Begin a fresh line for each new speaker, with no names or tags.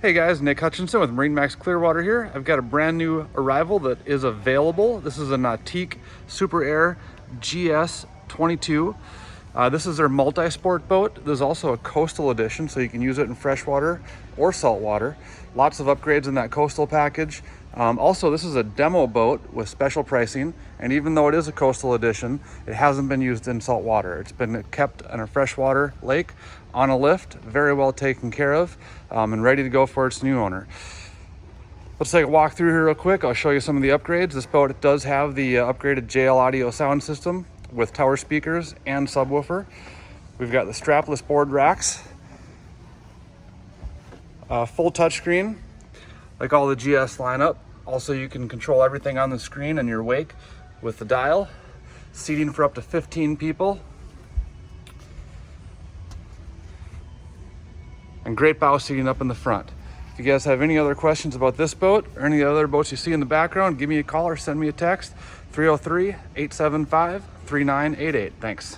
Hey guys, Nick Hutchinson with MarineMax Clearwater here. I've got a brand new arrival that is available. This is a Nautique Super Air GS22. This is their multi-sport boat. There's also a coastal edition, so you can use it in freshwater or saltwater. Lots of upgrades in that coastal package. Also, this is a demo boat with special pricing, and even though it is a coastal edition, it hasn't been used in saltwater. It's been kept in a freshwater lake on a lift, very well taken care of, and ready to go for its new owner. Let's take a walk through here real quick. I'll show you some of the upgrades. This boat does have the upgraded JL audio sound system with tower speakers and subwoofer. We've got the strapless board racks, full touchscreen like all the GS lineup. Also, you can control everything on the screen in your wake with the dial. Seating for up to 15 people. And great bow seating up in the front. If you guys have any other questions about this boat or any other boats you see in the background, give me a call or send me a text, 303-875-3988. Thanks.